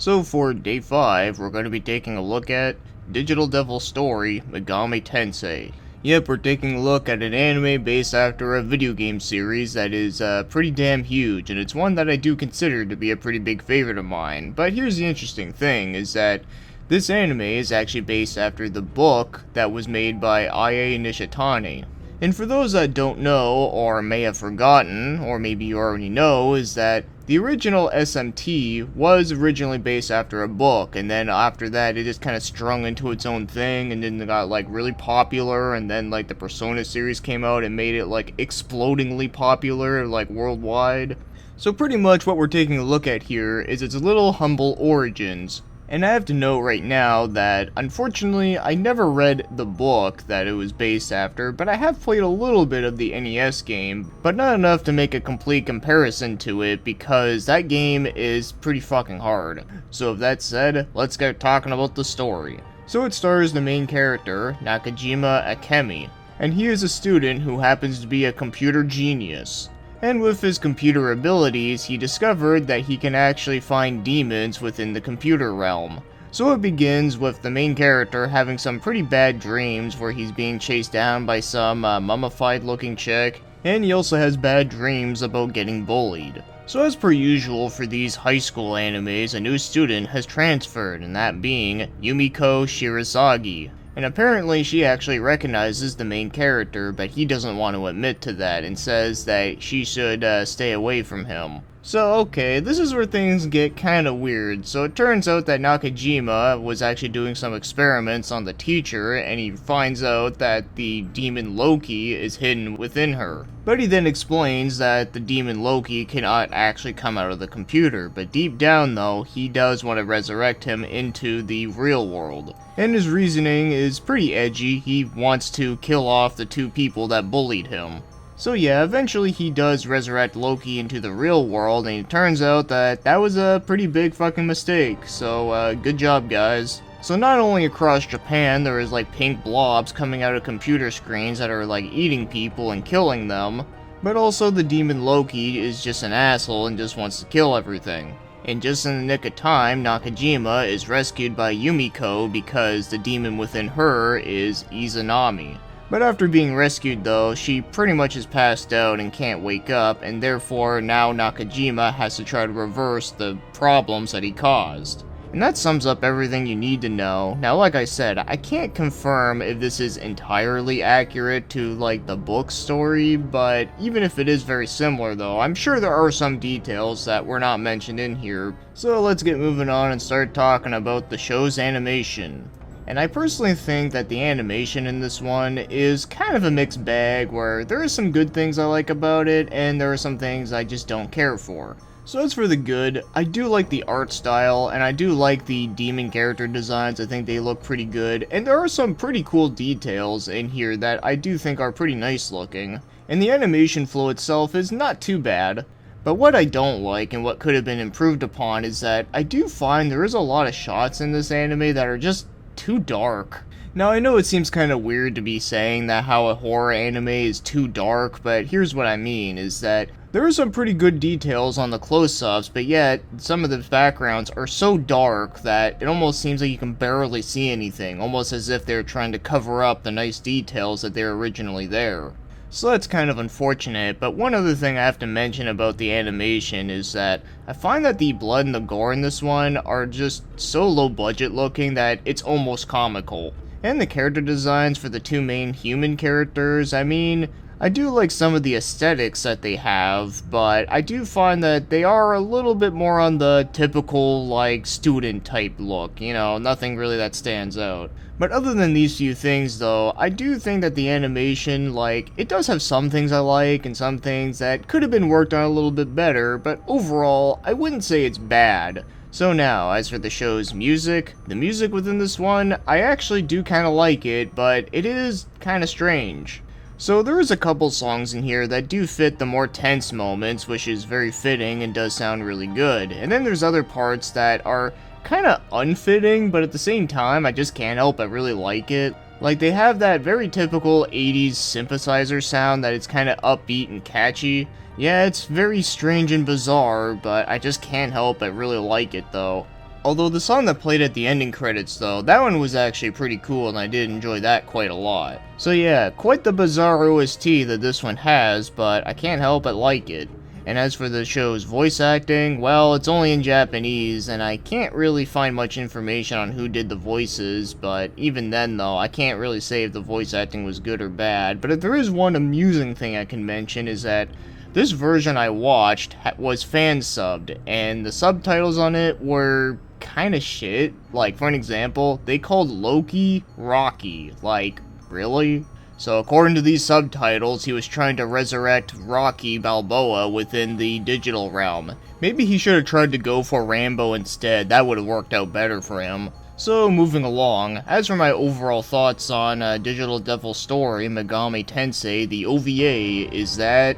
So for day 5, we're going to be taking a look at Digital Devil Story Megami Tensei. Yep, we're taking a look at an anime based after a video game series that is pretty damn huge, and it's one that I do consider to be a pretty big favorite of mine. But here's the interesting thing, is that this anime is actually based after the book that was made by Aya Nishitani. And for those that don't know, or may have forgotten, or maybe you already know, is that the original SMT was originally based after a book, and then after that it just kind of strung into its own thing, and then it got like really popular, and then like the Persona series came out and made it like explodingly popular, like worldwide. So pretty much what we're taking a look at here is its little humble origins. And I have to note right now that, unfortunately, I never read the book that it was based after, but I have played a little bit of the NES game, but not enough to make a complete comparison to it, because that game is pretty fucking hard. So with that said, let's get talking about the story. So it stars the main character, Nakajima Akemi, and he is a student who happens to be a computer genius. And with his computer abilities, he discovered that he can actually find demons within the computer realm. So it begins with the main character having some pretty bad dreams where he's being chased down by some mummified looking chick, and he also has bad dreams about getting bullied. So as per usual for these high school animes, a new student has transferred, and that being Yumiko Shirazagi. And apparently she actually recognizes the main character, but he doesn't want to admit to that and says that she should stay away from him. So okay, this is where things get kinda weird. So it turns out that Nakajima was actually doing some experiments on the teacher, and he finds out that the demon Loki is hidden within her. But he then explains that the demon Loki cannot actually come out of the computer, but deep down though, he does want to resurrect him into the real world. And his reasoning is pretty edgy. He wants to kill off the two people that bullied him. So yeah, eventually he does resurrect Loki into the real world, and it turns out that that was a pretty big fucking mistake, so good job guys. So not only across Japan there is like pink blobs coming out of computer screens that are like eating people and killing them, but also the demon Loki is just an asshole and just wants to kill everything. And just in the nick of time, Nakajima is rescued by Yumiko because the demon within her is Izanami. But after being rescued though, she pretty much is passed out and can't wake up, and therefore now Nakajima has to try to reverse the problems that he caused. And that sums up everything you need to know. Now like I said, I can't confirm if this is entirely accurate to like the book story, but even if it is very similar though, I'm sure there are some details that were not mentioned in here. So let's get moving on and start talking about the show's animation. And I personally think that the animation in this one is kind of a mixed bag, where there are some good things I like about it, and there are some things I just don't care for. So as for the good, I do like the art style, and I do like the demon character designs. I think they look pretty good, and there are some pretty cool details in here that I do think are pretty nice looking. And the animation flow itself is not too bad. But what I don't like, and what could have been improved upon, is that I do find there is a lot of shots in this anime that are just too dark. Now I know it seems kind of weird to be saying that how a horror anime is too dark, but here's what I mean, is that there are some pretty good details on the close-ups, but yet some of the backgrounds are so dark that it almost seems like you can barely see anything, almost as if they're trying to cover up the nice details that they're originally there. So that's kind of unfortunate, but one other thing I have to mention about the animation is that I find that the blood and the gore in this one are just so low budget looking that it's almost comical. And the character designs for the two main human characters, I mean, I do like some of the aesthetics that they have, but I do find that they are a little bit more on the typical, like, student type look, you know, nothing really that stands out. But other than these few things though, I do think that the animation, like, it does have some things I like and some things that could have been worked on a little bit better, but overall, I wouldn't say it's bad. So now, as for the show's music, the music within this one, I actually do kind of like it, but it is kind of strange. So there is a couple songs in here that do fit the more tense moments, which is very fitting and does sound really good. And then there's other parts that are kind of unfitting, but at the same time, I just can't help but really like it. Like, they have that very typical 80s synthesizer sound that it's kind of upbeat and catchy. Yeah, it's very strange and bizarre, but I just can't help but really like it though. Although the song that played at the ending credits though, that one was actually pretty cool and I did enjoy that quite a lot. So yeah, quite the bizarre OST that this one has, but I can't help but like it. And as for the show's voice acting, well, it's only in Japanese, and I can't really find much information on who did the voices, but even then though, I can't really say if the voice acting was good or bad. But if there is one amusing thing I can mention is that this version I watched was fan subbed, and the subtitles on it were kinda shit. Like, for an example, they called Loki Rocky. Like, really? So according to these subtitles, he was trying to resurrect Rocky Balboa within the digital realm. Maybe he should have tried to go for Rambo instead, that would have worked out better for him. So moving along, as for my overall thoughts on Digital Devil Story Megami Tensei, the OVA, is that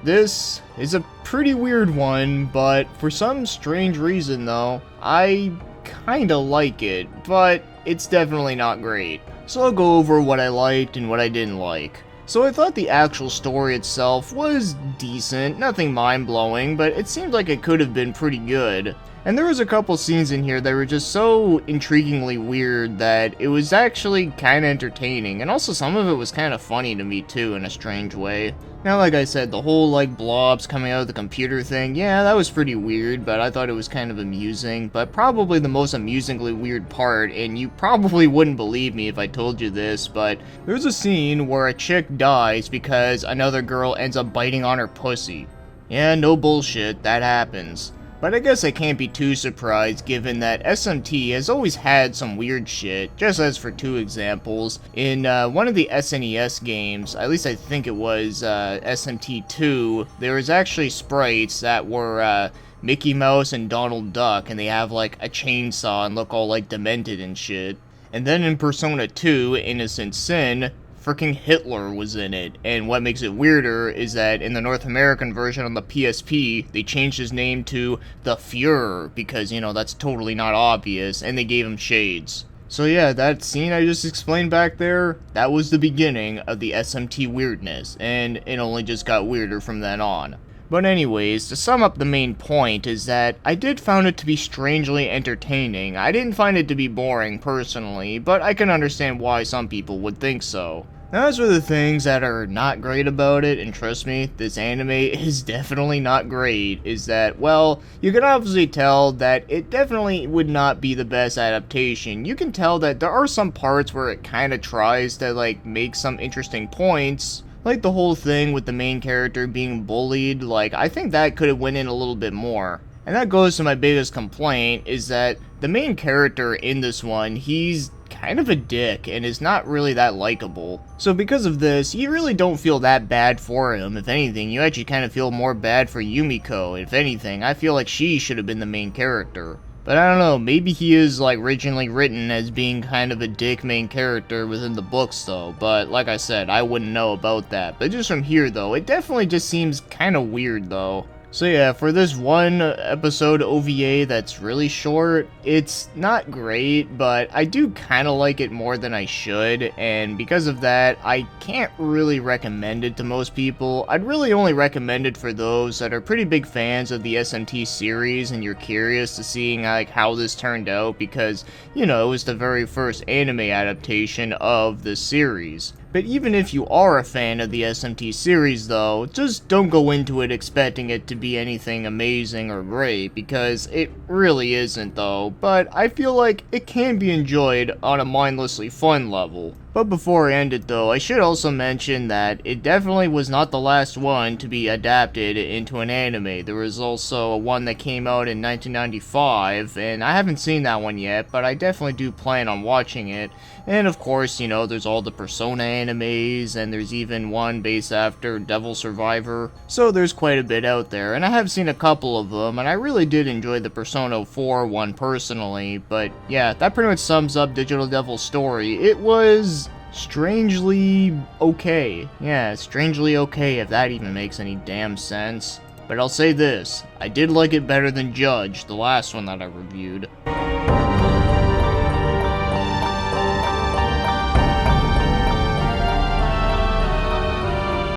this is a pretty weird one, but for some strange reason though, I kinda like it, but it's definitely not great. So I'll go over what I liked and what I didn't like. So I thought the actual story itself was decent, nothing mind-blowing, but it seemed like it could have been pretty good. And there was a couple scenes in here that were just so intriguingly weird that it was actually kinda entertaining, and also some of it was kinda funny to me too in a strange way. Now, like I said, the whole, like, blobs coming out of the computer thing, yeah, that was pretty weird, but I thought it was kind of amusing. But probably the most amusingly weird part, and you probably wouldn't believe me if I told you this, but there's a scene where a chick dies because another girl ends up biting on her pussy. Yeah, no bullshit, that happens. But I guess I can't be too surprised given that SMT has always had some weird shit, just as for two examples. In one of the SNES games, at least I think it was SMT2, there was actually sprites that were Mickey Mouse and Donald Duck, and they have like a chainsaw and look all like demented and shit. And then in Persona 2, Innocent Sin, freaking Hitler was in it, and what makes it weirder is that in the North American version on the PSP, they changed his name to the Fuhrer, because, you know, that's totally not obvious, and they gave him shades. So yeah, that scene I just explained back there, that was the beginning of the SMT weirdness, and it only just got weirder from then on. But anyways, to sum up the main point is that I did find it to be strangely entertaining. I didn't find it to be boring personally, but I can understand why some people would think so. Now as for the things that are not great about it, and trust me, this anime is definitely not great, is that, well, you can obviously tell that it definitely would not be the best adaptation. You can tell that there are some parts where it kinda tries to, like, make some interesting points, like the whole thing with the main character being bullied. Like, I think that could have went in a little bit more. And that goes to my biggest complaint, is that the main character in this one, he's kind of a dick and is not really that likable. So because of this, you really don't feel that bad for him. If anything, you actually kind of feel more bad for Yumiko. If anything, I feel like she should have been the main character. But I don't know, maybe he is like originally written as being kind of a dick main character within the books though, but like I said, I wouldn't know about that. But just from here though, it definitely just seems kind of weird though. So yeah, for this one episode OVA that's really short, it's not great, but I do kind of like it more than I should, and because of that, I can't really recommend it to most people. I'd really only recommend it for those that are pretty big fans of the SMT series and you're curious to seeing like how this turned out, because, you know, it was the very first anime adaptation of the series. But even if you are a fan of the SMT series though, just don't go into it expecting it to be anything amazing or great, because it really isn't though, but I feel like it can be enjoyed on a mindlessly fun level. But before I end it though, I should also mention that it definitely was not the last one to be adapted into an anime. There was also one that came out in 1995, and I haven't seen that one yet, but I definitely do plan on watching it. And of course, you know, there's all the Persona animes, and there's even one based after Devil Survivor. So there's quite a bit out there, and I have seen a couple of them, and I really did enjoy the Persona 4 one personally. But yeah, that pretty much sums up Digital Devil Story. It was strangely okay. Yeah, strangely okay, if that even makes any damn sense. But I'll say this, I did like it better than Judge, the last one that I reviewed.